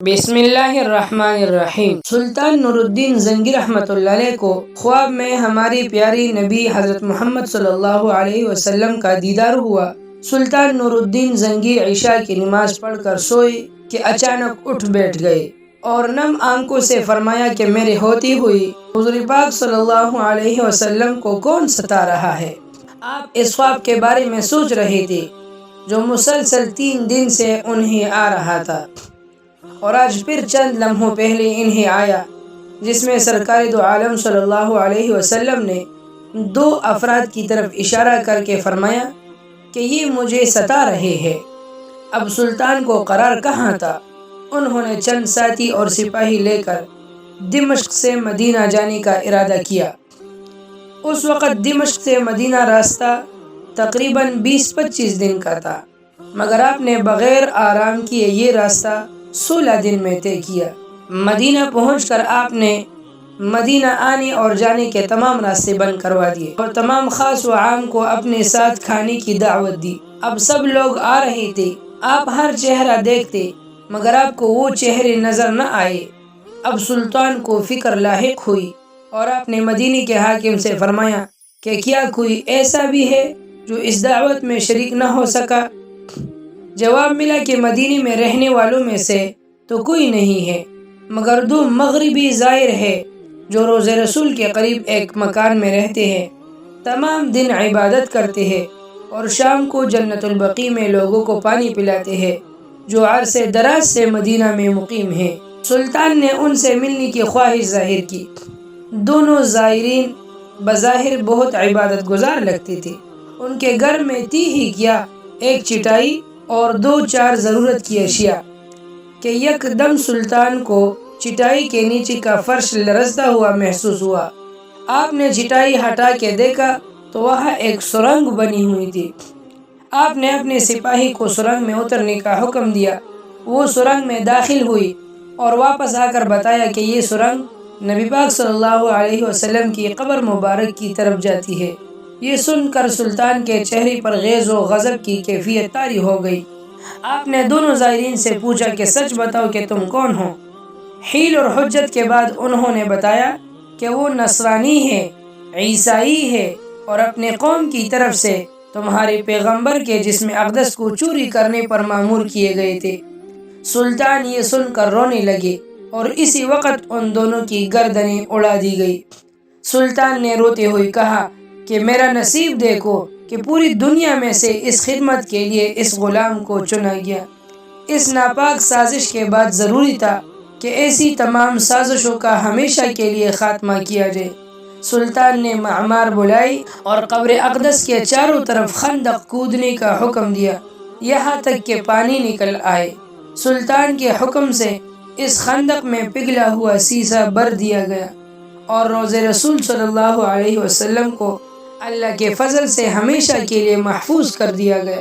بسم اللہ الرحمن الرحیم۔ سلطان نور الدین زنگی رحمۃ اللہ علیہ کو خواب میں ہماری پیاری نبی حضرت محمد صلی اللہ علیہ وسلم کا دیدار ہوا۔ سلطان نور الدین زنگی عشاء کی نماز پڑھ کر سوئے کہ اچانک اٹھ بیٹھ گئے اور نم آنکھوں سے فرمایا کہ میرے ہوتی ہوئی حضور پاک صلی اللہ علیہ وسلم کو کون ستا رہا ہے؟ آپ اس خواب کے بارے میں سوچ رہے تھے جو مسلسل 3 دن سے انہیں آ رہا تھا، اور آج پھر چند لمحوں پہلے انہیں آیا، جس میں سرکار دو عالم صلی اللہ علیہ وسلم نے 2 افراد کی طرف اشارہ کر کے فرمایا کہ یہ مجھے ستا رہے ہیں۔ اب سلطان کو قرار کہاں تھا؟ انہوں نے چند ساتھی اور سپاہی لے کر دمشق سے مدینہ جانے کا ارادہ کیا۔ اس وقت دمشق سے مدینہ راستہ تقریباً 20-25 دن کا تھا، مگر آپ نے بغیر آرام کیے یہ راستہ 16 دن میں طے کیا۔ مدینہ پہنچ کر آپ نے مدینہ آنے اور جانے کے تمام راستے بند کروا دیے اور تمام خاص و عام کو اپنے ساتھ کھانے کی دعوت دی۔ اب سب لوگ آ رہے تھے، آپ ہر چہرہ دیکھتے مگر آپ کو وہ چہرے نظر نہ آئے۔ اب سلطان کو فکر لاحق ہوئی اور آپ نے مدینے کے حاکم سے فرمایا کہ کیا کوئی ایسا بھی ہے جو اس دعوت میں شریک نہ ہو سکا؟ جواب ملا کہ مدینے میں رہنے والوں میں سے تو کوئی نہیں ہے، مگر 2 مغربی زائر ہے جو روض رسول کے قریب ایک مکان میں رہتے ہیں، تمام دن عبادت کرتے ہیں اور شام کو جنت البقیع میں لوگوں کو پانی پلاتے ہیں، جو عرصے دراز سے مدینہ میں مقیم ہیں۔ سلطان نے ان سے ملنے کی خواہش ظاہر کی۔ دونوں زائرین بظاہر بہت عبادت گزار لگتے تھے۔ ان کے گھر میں تھی ہی کیا ایک چٹائی اور 2-4 ضرورت کی اشیاء کہ یک دم سلطان کو چٹائی کے نیچے کا فرش لرزتا ہوا محسوس ہوا۔ آپ نے چٹائی ہٹا کے دیکھا تو وہاں ایک سرنگ بنی ہوئی تھی۔ آپ نے اپنے سپاہی کو سرنگ میں اترنے کا حکم دیا۔ وہ سرنگ میں داخل ہوئی اور واپس آ کر بتایا کہ یہ سرنگ نبی پاک صلی اللہ علیہ وسلم کی قبر مبارک کی طرف جاتی ہے۔ یہ سن کر سلطان کے چہرے پر غیظ و غضب کی کیفیت طاری ہو گئی۔ آپ نے دونوں زائرین سے پوچھا کہ سچ بتاؤ کہ تم کون ہو؟ حیل اور حجت کے بعد انہوں نے بتایا کہ وہ نصرانی ہے، عیسائی ہے اور اپنے قوم کی طرف سے تمہارے پیغمبر کے جسم اقدس کو چوری کرنے پر مأمور کیے گئے تھے۔ سلطان یہ سن کر رونے لگے اور اسی وقت ان دونوں کی گردنیں اڑا دی گئی۔ سلطان نے روتے ہوئے کہا کہ میرا نصیب دیکھو کہ پوری دنیا میں سے اس خدمت کے لیے اس غلام کو چنا گیا۔ اس ناپاک سازش کے بعد ضروری تھا کہ ایسی تمام سازشوں کا ہمیشہ کے لیے خاتمہ کیا جائے۔ سلطان نے معمار بلائی اور قبر اقدس کے چاروں طرف خندق کودنے کا حکم دیا، یہاں تک کہ پانی نکل آئے۔ سلطان کے حکم سے اس خندق میں پگھلا ہوا سیسا بھر دیا گیا اور روض رسول صلی اللہ علیہ وسلم کو اللہ کے فضل سے ہمیشہ کے لیے محفوظ کر دیا گیا۔